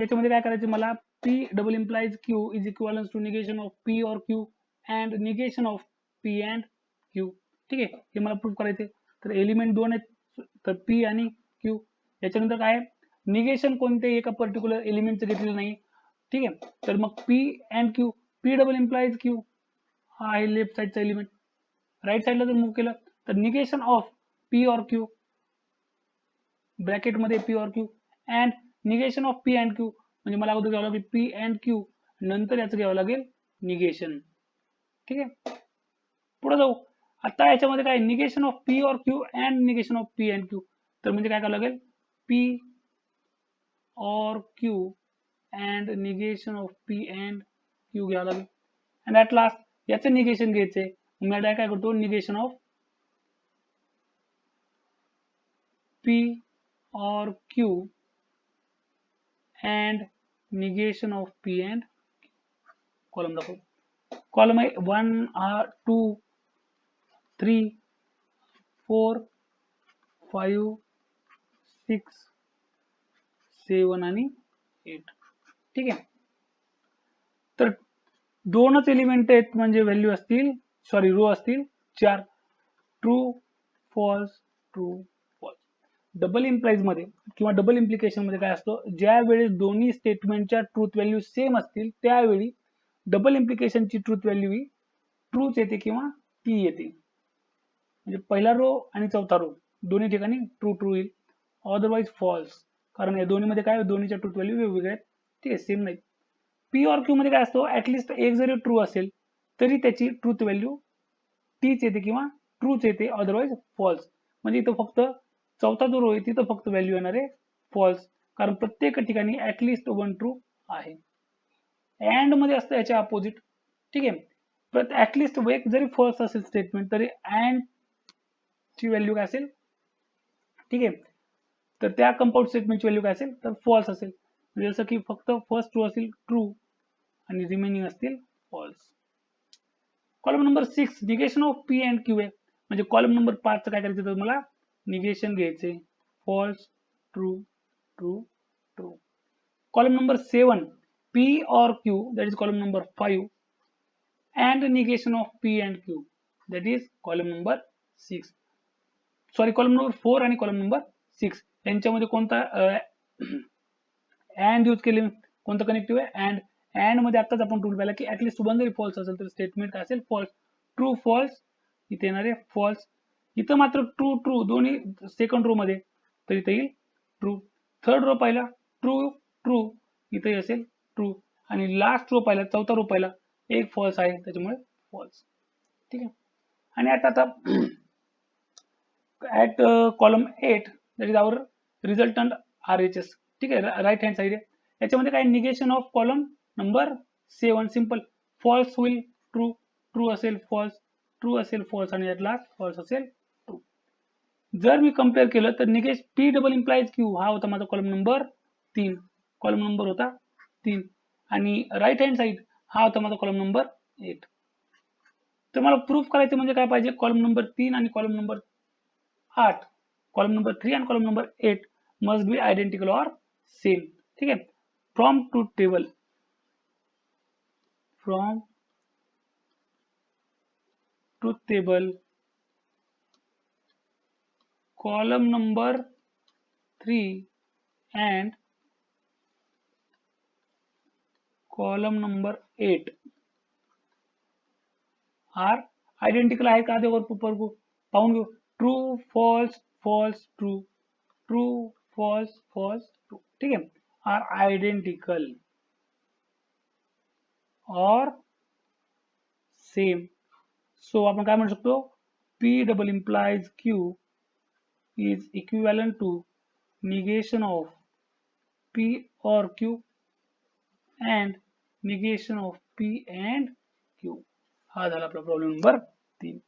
त्याच्यामध्ये काय करायचं मला, P double implies Q is equal to negation of P और Q and negation of P and Q. ठीक आहे, हे मला प्रूव्ह करायचे. तर एलिमेंट दोन आहेत, तर P आणि Q. याच्यानंतर काय, निगेशन कोणत्याही एका पर्टिक्युलर एलिमेंटचं घेतलेलं नाही. ठीक आहे, तर मग P and Q, P double implies Q हा आहे लेफ्ट साईडचा एलिमेंट. राईट साईडला जर मूव्ह केलं तर निगेशन ऑफ P और Q ब्रॅकेटमध्ये P और Q and negation of P and Q, म्हणजे मला अगोदर घ्यावं लागेल P अँड Q, नंतर याचं घ्यावं लागेल निगेशन. ठीक आहे, पुढे जाऊ. आता याच्यामध्ये काय, निगेशन ऑफ P और Q and negation of P and Q, तर म्हणजे काय करावं लागेल, P और Q and negation of P and Q घ्यावं लागेल. अँड ॲट लास्ट याचं निगेशन घ्यायचंय. मी काय करतो, निगेशन ऑफ P और Q and negation of P and column दाखव. कॉलम आहे 1 2 3 4 5 6 7 आणि 8. ठीक आहे, तर दोनच एलिमेंट आहेत, म्हणजे व्हॅल्यू असतील, सॉरी रो असतील 4, true false true false. Double implies मध्ये किंवा डबल इम्प्लिकेशन मध्ये काय असतं, ज्यावेळी दोन्ही स्टेटमेंटच्या ट्रूथ व्हॅल्यू सेम असतील त्यावेळी डबल इम्प्लिकेशनची ट्रूथ व्हॅल्यू ही ट्रूच येते किंवा टी येते. म्हणजे पहिला रो आणि चौथा रो दोन्ही ठिकाणी ट्रू ट्रू येईल, अदरवाईज फॉल्स, कारण या दोन्हीमध्ये काय, दोन्हीच्या ट्रूथ व्हॅल्यू वेगवेगळ्या आहेत. ठीक आहे, सेम नाही. पी और क्यू मध्ये काय असतो, ऍटलिस्ट एक जरी ट्रू असेल तरी त्याची ट्रूथ व्हॅल्यू टीच येते किंवा ट्रूच येते, अदरवाईज फॉल्स. म्हणजे इथं फक्त चौथा जो रो आहे तिथं फक्त व्हॅल्यू येणार आहे फॉल्स, कारण प्रत्येक ठिकाणी ऍटलिस्ट वन ट्रू आहे. अँड मध्ये असतं याच्या अपोजिट. ठीक आहे, ऍटलिस्ट एक जरी फॉल्स असेल स्टेटमेंट तरी अँड ची व्हॅल्यू काय असेल. ठीक आहे, तर त्या कंपाऊंड स्टेटमेंटची व्हॅल्यू काय असेल, तर फॉल्स असेल. म्हणजे जसं की फक्त फर्स्ट रो असेल ट्रू आणि रिमेनिंग असतील false. Column number 6 negation of P and Q आहे, म्हणजे कॉलम नंबर 5 काय करायचं, तर मला निगेशन घ्यायचे, false true true true. Column number 7 P और Q, that is column number 5 and negation of P and Q, that is column number 6. Sorry, column number 4 आणि column number 6 यांच्यामध्ये कोणता अँड यूज केले, कोणतं कनेक्टिव्ह आहे, and. And मध्ये आताच आपण रूल पाहिला की ऍटलिस्ट वन जरी फॉल्स असेल तर स्टेटमेंट काय असेल, फॉल्स. ट्रू फॉल्स इथे येणार आहे फॉल्स. इथं मात्र ट्रू ट्रू दोन्ही सेकंड रो मध्ये, तर इथे येईल ट्रू. थर्ड रो पाहिला ट्रू ट्रू, इथे असेल ट्रू. आणि लास्ट रो पाहिला, चौथा रो पाहिला, एक फॉल्स आहे त्याच्यामुळे फॉल्स. ठीक आहे, आणि आता at column 8 that is our resultant RHS. ठीक आहे, राईट हँड साइड आहे. याच्यामध्ये काय, negation of column number 7 simple, false होईल ट्रू, ट्रू असेल फॉल्स, ट्रू असेल फॉल्स, आणि ऍट लास्ट फॉल्स असेल ट्रू. जर मी कम्पेअर केलं तर negation P double implies Q हा होता माझा कॉलम नंबर 3, कॉलम नंबर होता 3, आणि राईट हँड साइड हा होता माझा कॉलम नंबर 8. तर मला प्रूफ करायचं म्हणजे काय पाहिजे, कॉलम नंबर 3 आणि कॉलम नंबर 8, कॉलम नंबर 3 आणि column number 8 must be identical और सेम. ठीक आहे, from truth table, from truth table column number 3 and column number 8 are identical आहे का, आधी पाहून घेऊ. True false false true, true false false true. ठीक आहे, आर आयडेंटिकल और सेम. सो आपण काय म्हणू शकतो, P double implies Q is equivalent to negation of P और Q and negation of P and Q. हा झाला आपला प्रॉब्लेम नंबर 3.